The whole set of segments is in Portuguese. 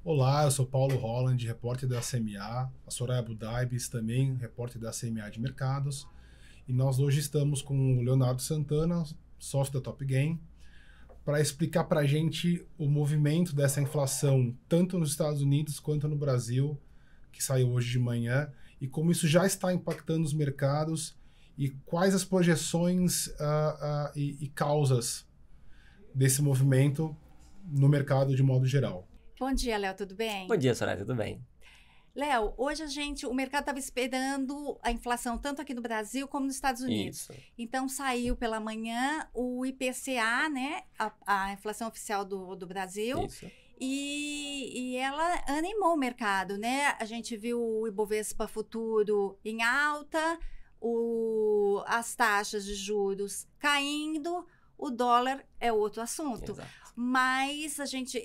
Olá, eu sou Paulo Holland, repórter da CMA, a Soraya Budaibes também, repórter da CMA de Mercados, e nós hoje estamos com o Leonardo Santana, sócio da Top Game, para explicar para a gente o movimento dessa inflação, tanto nos Estados Unidos quanto no Brasil, que saiu hoje de manhã, e como isso já está impactando os mercados, e quais as projeções e causas desse movimento no mercado de modo geral. Bom dia, Léo, tudo bem? Bom dia, Soraya, tudo bem? Léo, hoje o mercado estava esperando a inflação tanto aqui no Brasil como nos Estados Unidos. Isso. Então saiu pela manhã o IPCA, né, a inflação oficial do Brasil. Isso. E ela animou o mercado, né? A gente viu o Ibovespa futuro em alta, as taxas de juros caindo, o dólar é outro assunto. Exato. Mas a gente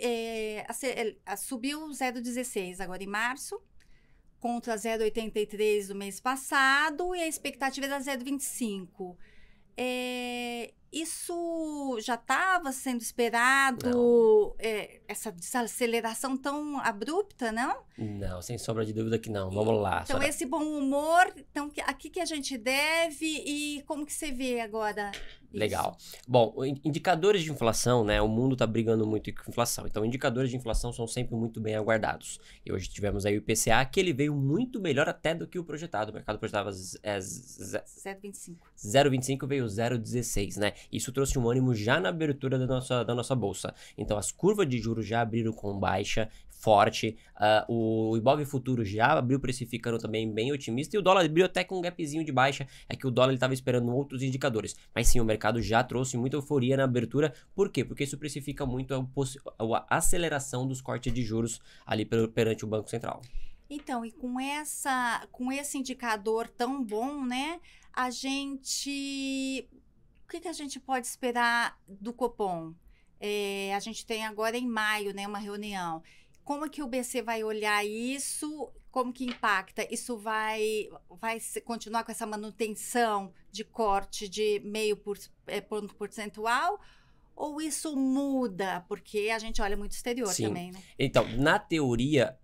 subiu 0,16 agora em março, contra 0,83 do mês passado, e a expectativa era 0,25. Isso já estava sendo esperado, essa desaceleração tão abrupta, não? Não, sem sombra de dúvida que não. Vamos lá, Então, Soraya. esse bom humor, então, aqui que a gente deve e como que você vê agora isso? Legal. Bom, indicadores de inflação, né? O mundo tá brigando muito com inflação. Então, indicadores de inflação são sempre muito bem aguardados. E hoje tivemos aí o IPCA, que ele veio muito melhor até do que o projetado. O mercado projetava 0,25. 0,25, veio 0,16, né? Isso trouxe um ânimo já na abertura da nossa bolsa. Então, as curvas de juros já abriram com baixa, forte. O Ibov futuro já abriu precificando também bem otimista. E o dólar abriu até com um gapzinho de baixa. É que o dólar estava esperando outros indicadores. Mas sim, o mercado já trouxe muita euforia na abertura. Por quê? Porque isso precifica muito a aceleração dos cortes de juros ali perante o Banco Central. Então, e com esse indicador tão bom, né? O que a gente pode esperar do Copom? A gente tem agora em maio, né, uma reunião. Como que o BC vai olhar isso? Como que impacta? Isso vai continuar com essa manutenção de corte de meio ponto percentual? Ou isso muda? Porque a gente olha muito exterior também, né? Então, na teoria,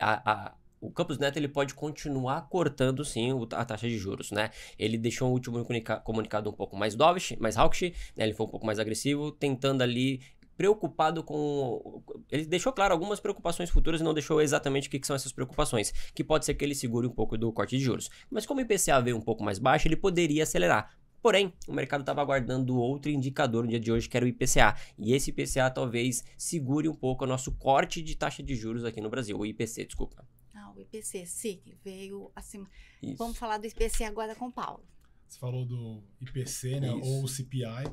o Campos Neto ele pode continuar cortando, sim, a taxa de juros, né? Ele deixou o último comunicado um pouco mais dovish, mais hawkish, né? Ele foi um pouco mais agressivo, tentando ali, preocupado com... Ele deixou claro algumas preocupações futuras e não deixou exatamente o que são essas preocupações, que pode ser que ele segure um pouco do corte de juros. Mas como o IPCA veio um pouco mais baixo, ele poderia acelerar. Porém, o mercado estava aguardando outro indicador no dia de hoje, que era o IPCA. E esse IPCA talvez segure um pouco o nosso corte de taxa de juros aqui no Brasil. O IPC, desculpa. O IPC, sim, veio acima. Isso. Vamos falar do IPC agora com o Paulo. Você falou do IPC, né, Isso. ou o CPI,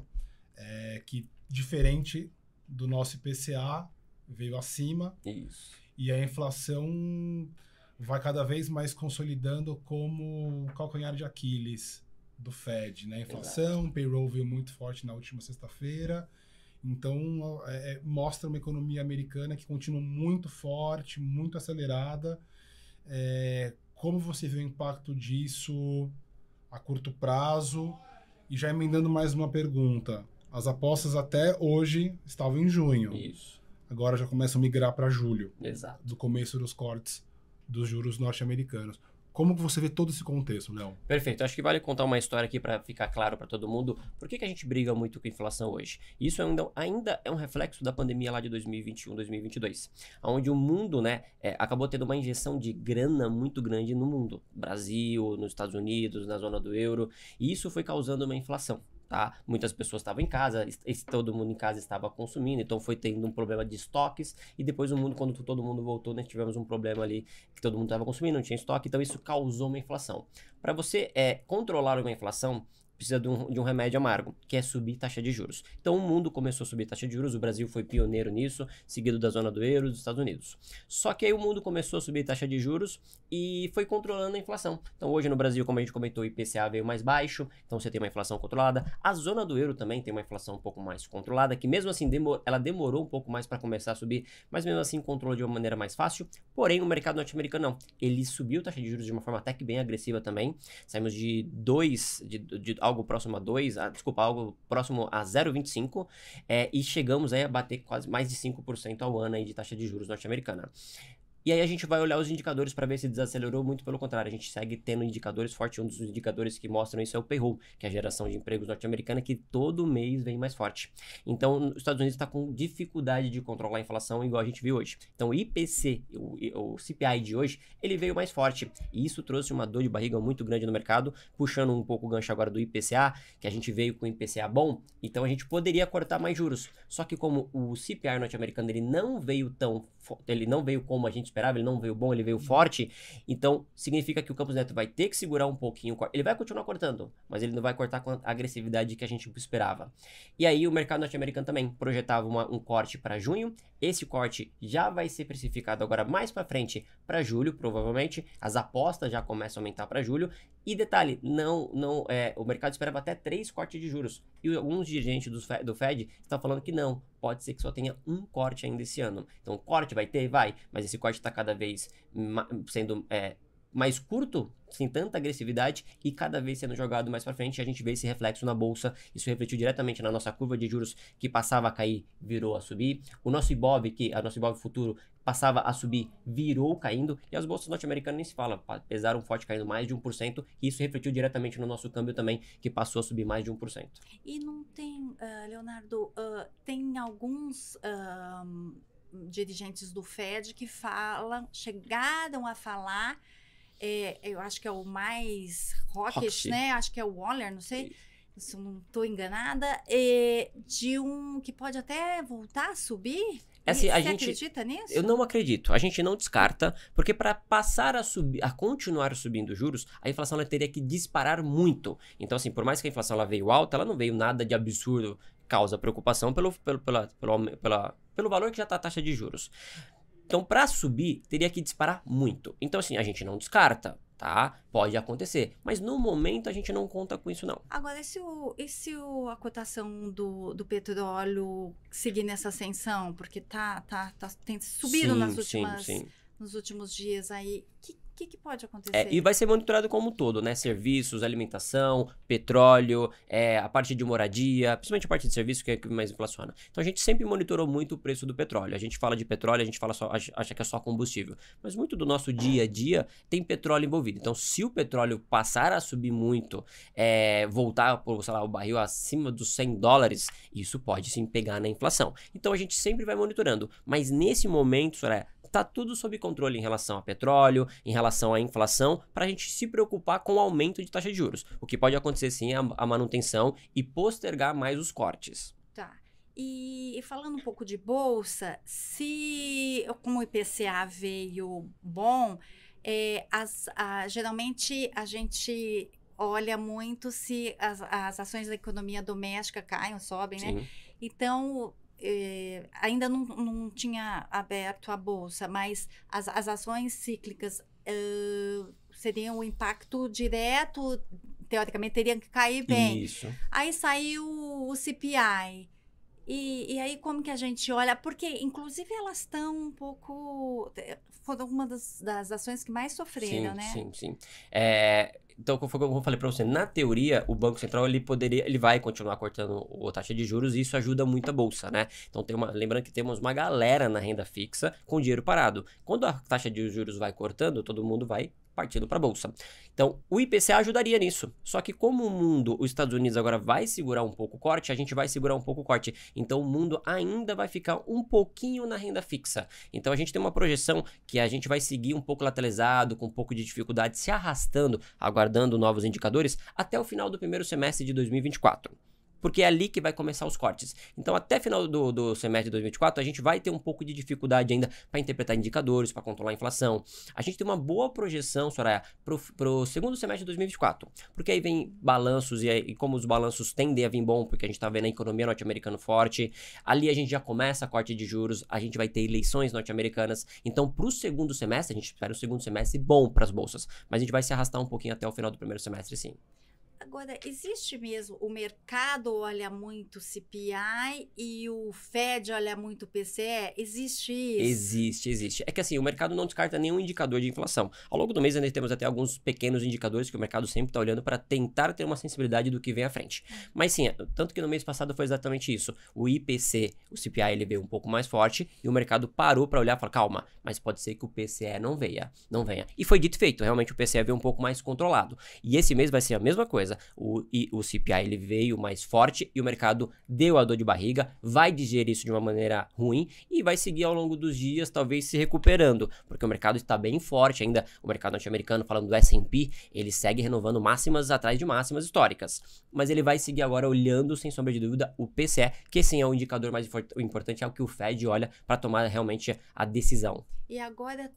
que diferente do nosso IPCA, veio acima. Isso. E a inflação vai cada vez mais consolidando como o calcanhar de Aquiles do Fed, né? Inflação, payroll veio muito forte na última sexta-feira. Então, mostra uma economia americana que continua muito forte, muito acelerada. Como você vê o impacto disso a curto prazo? E já emendando mais uma pergunta. As apostas até hoje estavam em junho. Isso. Agora já começam a migrar para julho. Exato. Do começo dos cortes dos juros norte-americanos. Como que você vê todo esse contexto, Léo? Perfeito. Acho que vale contar uma história aqui para ficar claro para todo mundo por que a gente briga muito com a inflação hoje. Isso ainda é um reflexo da pandemia lá de 2021, 2022, onde o mundo, né, acabou tendo uma injeção de grana muito grande no mundo. Brasil, nos Estados Unidos, na zona do euro. E isso foi causando uma inflação. Tá? Muitas pessoas estavam em casa, todo mundo em casa estava consumindo, então foi tendo um problema de estoques, e depois quando todo mundo voltou, nós tivemos um problema ali que todo mundo estava consumindo, não tinha estoque, então isso causou uma inflação. Para você controlar uma inflação, precisa de um remédio amargo, que é subir taxa de juros. Então o mundo começou a subir taxa de juros, o Brasil foi pioneiro nisso, seguido da zona do euro e dos Estados Unidos. Só que aí o mundo começou a subir taxa de juros e foi controlando a inflação. Então hoje no Brasil, como a gente comentou, o IPCA veio mais baixo, então você tem uma inflação controlada. A zona do euro também tem uma inflação um pouco mais controlada, que mesmo assim ela demorou um pouco mais para começar a subir, mas mesmo assim controlou de uma maneira mais fácil. Porém, o mercado norte-americano não. Ele subiu taxa de juros de uma forma até que bem agressiva também. Saímos de algo próximo a 2, algo próximo a 0,25, e chegamos aí a bater quase mais de 5% ao ano aí de taxa de juros norte-americana. E aí a gente vai olhar os indicadores para ver se desacelerou. Muito pelo contrário, a gente segue tendo indicadores fortes. Um dos indicadores que mostram isso é o payroll, que é a geração de empregos norte-americana, que todo mês vem mais forte. Então, os Estados Unidos está com dificuldade de controlar a inflação, igual a gente viu hoje. Então, o IPC, o CPI de hoje, ele veio mais forte. E isso trouxe uma dor de barriga muito grande no mercado, puxando um pouco o gancho agora do IPCA, que a gente veio com o IPCA bom, então a gente poderia cortar mais juros. Só que como o CPI norte-americano, ele não veio como a gente esperava, ele não veio bom, ele veio forte, então significa que o Campos Neto vai ter que segurar um pouquinho, ele vai continuar cortando, mas ele não vai cortar com a agressividade que a gente esperava. E aí o mercado norte-americano também projetava um corte para junho, esse corte já vai ser precificado agora mais para frente para julho, provavelmente, as apostas já começam a aumentar para julho, e detalhe, o mercado esperava até 3 cortes de juros, e alguns dirigentes do Fed estão falando que não, pode ser que só tenha um corte ainda esse ano. Então, corte vai ter? Vai, mas esse corte está cada vez sendo mais curto, sem tanta agressividade, e cada vez sendo jogado mais para frente. A gente vê esse reflexo na bolsa, isso refletiu diretamente na nossa curva de juros, que passava a cair, virou a subir. O nosso Ibov, nosso Ibov futuro, passava a subir, virou caindo, e as bolsas norte-americanas nem se fala, pesaram forte, caindo mais de 1%, e isso refletiu diretamente no nosso câmbio também, que passou a subir mais de 1%. E não tem, Leonardo, tem alguns dirigentes do Fed que chegaram a falar, eu acho que é o mais hawkish, né? Acho que é o Waller, não sei, se eu não estou enganada, de que pode até voltar a subir. Assim, Você acredita nisso? Eu não acredito. A gente não descarta, porque para passar a continuar subindo juros, a inflação ela teria que disparar muito. Então, assim, por mais que a inflação ela veio alta, ela não veio nada de absurdo, causa preocupação pelo valor que já está a taxa de juros. Então, para subir, teria que disparar muito. Então, assim, a gente não descarta, tá? Pode acontecer. Mas no momento a gente não conta com isso, não. Agora, e se a cotação do petróleo seguir nessa ascensão? Porque tem subido nos últimos dias aí. O que pode acontecer? E vai ser monitorado como um todo, né? Serviços, alimentação, petróleo, a parte de moradia, principalmente a parte de serviço que é o que mais inflaciona. Então a gente sempre monitorou muito o preço do petróleo. A gente fala de petróleo, a gente acha que é só combustível. Mas muito do nosso dia a dia tem petróleo envolvido. Então se o petróleo passar a subir muito, voltar, sei lá, o barril acima dos $100, isso pode sim pegar na inflação. Então a gente sempre vai monitorando. Mas nesse momento, tá tudo sob controle em relação a petróleo, em relação à inflação, para a gente se preocupar com o aumento de taxa de juros. O que pode acontecer sim é a manutenção e postergar mais os cortes. Tá. E falando um pouco de bolsa, como o IPCA veio bom, geralmente a gente olha muito se as ações da economia doméstica caem ou sobem, Sim. né? Então, ainda não tinha aberto a bolsa, mas as ações cíclicas seriam o impacto direto, teoricamente teriam que cair bem. Isso. Aí saiu o CPI. E aí como que a gente olha? Porque, inclusive, elas estão um pouco... Foram uma das ações que mais sofreram, né? Sim. Então, como eu falei para você, na teoria, o Banco Central ele vai continuar cortando a taxa de juros e isso ajuda muito a bolsa, né? Então, lembrando que temos uma galera na renda fixa com dinheiro parado. Quando a taxa de juros vai cortando, todo mundo vai partindo para a bolsa. Então, o IPCA ajudaria nisso. Só que como os Estados Unidos agora vai segurar um pouco o corte, a gente vai segurar um pouco o corte. Então, o mundo ainda vai ficar um pouquinho na renda fixa. Então, a gente tem uma projeção que a gente vai seguir um pouco lateralizado, com um pouco de dificuldade, se arrastando, aguardando novos indicadores, até o final do primeiro semestre de 2024. Porque é ali que vai começar os cortes. Então, até final do semestre de 2024, a gente vai ter um pouco de dificuldade ainda para interpretar indicadores, para controlar a inflação. A gente tem uma boa projeção, Soraya, para o segundo semestre de 2024. Porque aí vem balanços, e como os balanços tendem a vir bom, porque a gente está vendo a economia norte-americana forte, ali a gente já começa a corte de juros, a gente vai ter eleições norte-americanas. Então, para o segundo semestre, a gente espera um segundo semestre bom para as bolsas. Mas a gente vai se arrastar um pouquinho até o final do primeiro semestre, sim. Agora, existe mesmo, o mercado olha muito CPI e o Fed olha muito PCE? Existe isso? Existe. É que assim, o mercado não descarta nenhum indicador de inflação. Ao longo do mês, ainda temos até alguns pequenos indicadores que o mercado sempre está olhando para tentar ter uma sensibilidade do que vem à frente. Mas sim, tanto que no mês passado foi exatamente isso. O IPC, o CPI, ele veio um pouco mais forte e o mercado parou para olhar e falar, calma, mas pode ser que o PCE não venha. E foi dito e feito, realmente o PCE veio um pouco mais controlado. E esse mês vai ser a mesma coisa. O CPI ele veio mais forte e o mercado deu a dor de barriga, vai digerir isso de uma maneira ruim e vai seguir ao longo dos dias, talvez se recuperando, porque o mercado está bem forte ainda. O mercado norte-americano, falando do S&P, ele segue renovando máximas atrás de máximas históricas, mas ele vai seguir agora olhando, sem sombra de dúvida, o PCE, que sim é o indicador mais importante, é o que o Fed olha para tomar realmente a decisão. E agora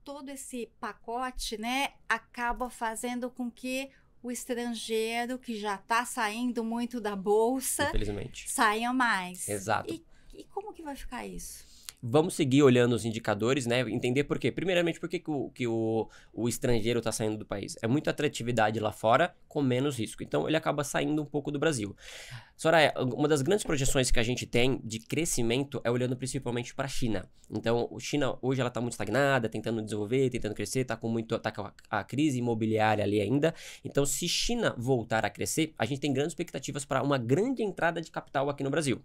todo esse pacote, né, acaba fazendo com que o estrangeiro, que já está saindo muito da bolsa, infelizmente, saia mais. Exato. E como que vai ficar isso? Vamos seguir olhando os indicadores, né? Entender por quê. Primeiramente, por que o estrangeiro está saindo do país? É muita atratividade lá fora com menos risco. Então, ele acaba saindo um pouco do Brasil. Soraya, uma das grandes projeções que a gente tem de crescimento é olhando principalmente para a China. Então, a China hoje ela está muito estagnada, tentando desenvolver, tentando crescer, tá com a crise imobiliária ali ainda. Então, se China voltar a crescer, a gente tem grandes expectativas para uma grande entrada de capital aqui no Brasil.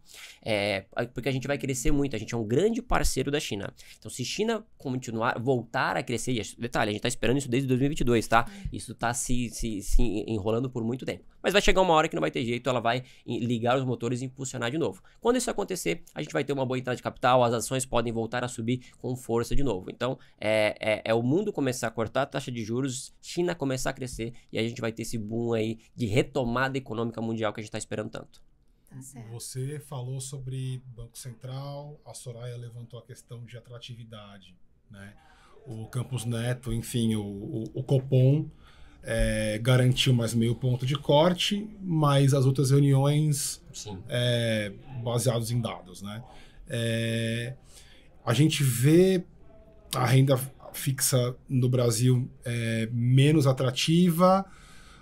Porque a gente vai crescer muito, a gente é um grande parceiro da China. Então, se China voltar a crescer, e detalhe, a gente está esperando isso desde 2022, tá? Isso está se enrolando por muito tempo. Mas vai chegar uma hora que não vai ter jeito, ela vai ligar os motores e impulsionar de novo. Quando isso acontecer, a gente vai ter uma boa entrada de capital, as ações podem voltar a subir com força de novo. Então, é o mundo começar a cortar a taxa de juros, China começar a crescer e a gente vai ter esse boom aí de retomada econômica mundial que a gente está esperando tanto. Tá certo. Você falou sobre Banco Central, a Soraya levantou a questão de atratividade, né? O Campos Neto, enfim, o Copom garantiu mais meio ponto de corte, mas as outras reuniões baseadas em dados, né? A gente vê a renda fixa no Brasil menos atrativa,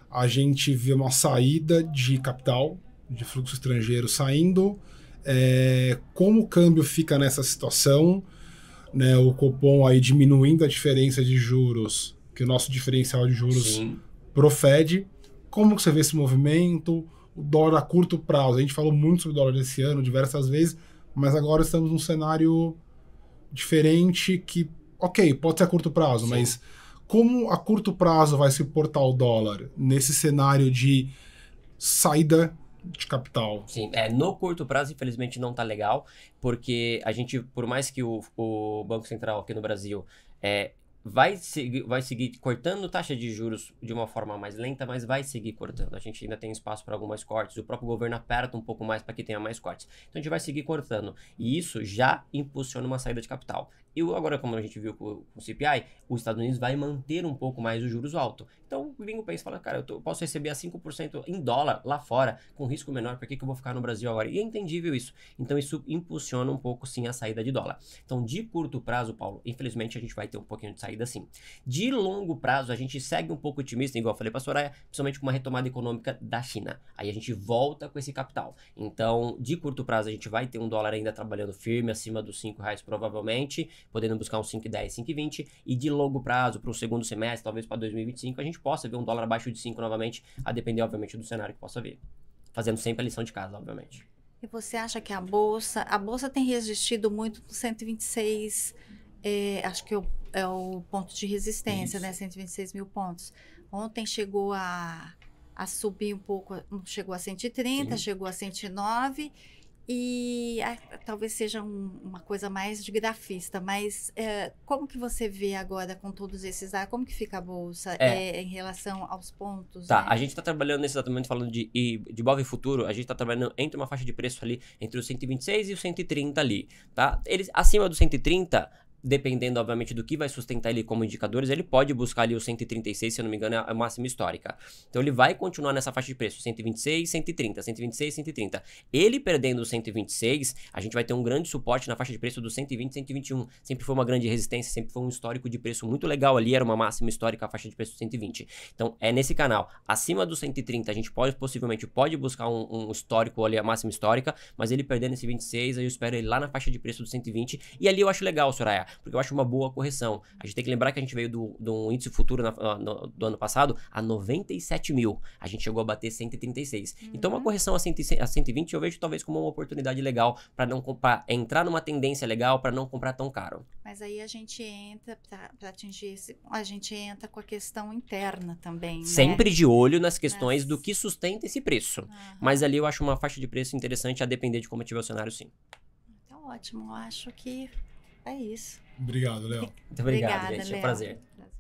a gente vê uma saída de capital, de fluxo estrangeiro saindo. Como o câmbio fica nessa situação, né? O Copom aí diminuindo a diferença de juros, que o nosso diferencial de juros profede. Como que você vê esse movimento? O dólar a curto prazo, a gente falou muito sobre o dólar esse ano, diversas vezes, mas agora estamos num cenário diferente que, ok, pode ser a curto prazo, mas como a curto prazo vai se portar o dólar nesse cenário de saída de capital? Sim, no curto prazo, infelizmente, não tá legal, porque a gente, por mais que o Banco Central aqui no Brasil vai seguir cortando taxa de juros de uma forma mais lenta, mas vai seguir cortando. A gente ainda tem espaço para alguns cortes, o próprio governo aperta um pouco mais para que tenha mais cortes. Então a gente vai seguir cortando, e isso já impulsiona uma saída de capital. E agora, como a gente viu com o CPI, os Estados Unidos vai manter um pouco mais os juros altos. Então, vem o país e fala, cara, eu posso receber a 5% em dólar lá fora, com risco menor, por que eu vou ficar no Brasil agora? E é entendível isso. Então, isso impulsiona um pouco, sim, a saída de dólar. Então, de curto prazo, Paulo, infelizmente, a gente vai ter um pouquinho de saída, sim. De longo prazo, a gente segue um pouco otimista, igual eu falei para a Soraya, principalmente com uma retomada econômica da China. Aí a gente volta com esse capital. Então, de curto prazo, a gente vai ter um dólar ainda trabalhando firme, acima dos R$5, provavelmente, podendo buscar uns 5,10, 5,20, e de longo prazo, para o segundo semestre, talvez para 2025, a gente possa ver um dólar abaixo de 5 novamente, a depender, obviamente, do cenário que possa vir. Fazendo sempre a lição de casa, obviamente. E você acha que a Bolsa tem resistido muito no 126, acho que é o ponto de resistência, né? 126 mil pontos. Ontem chegou a subir um pouco, chegou a 130, chegou a 109, e talvez seja uma coisa mais de grafista, mas como que você vê agora com todos esses dados? Como que fica a Bolsa em relação aos pontos? Tá, né? a gente está trabalhando nesse exatamente falando de Bova e futuro, a gente está trabalhando entre uma faixa de preço ali, entre os 126 e os 130 ali, tá? Eles, acima dos 130, dependendo, obviamente, do que vai sustentar ele como indicadores, ele pode buscar ali o 136, se eu não me engano, é a máxima histórica. Então, ele vai continuar nessa faixa de preço, 126, 130, 126, 130. Ele perdendo o 126, a gente vai ter um grande suporte na faixa de preço do 120, 121. Sempre foi uma grande resistência, sempre foi um histórico de preço muito legal ali, era uma máxima histórica a faixa de preço 120. Então, é nesse canal. Acima do 130, a gente possivelmente pode buscar um histórico ali, a máxima histórica, mas ele perdendo esse 26, aí eu espero ele lá na faixa de preço do 120. E ali eu acho legal, Soraya, porque eu acho uma boa correção. A gente tem que lembrar que a gente veio do índice futuro do ano passado a 97 mil. A gente chegou a bater 136. Então, uma correção a 120 eu vejo talvez como uma oportunidade legal para não comprar, entrar numa tendência legal para não comprar tão caro. Mas aí a gente entra, para atingir esse, a gente entra com a questão interna também, Sempre né? de olho nas questões do que sustenta esse preço. Mas ali eu acho uma faixa de preço interessante a depender de como estiver o cenário, sim. Tá ótimo, eu acho que é isso. Obrigado, Léo. Muito obrigado, Obrigada, gente. É um Léo. prazer. Prazer.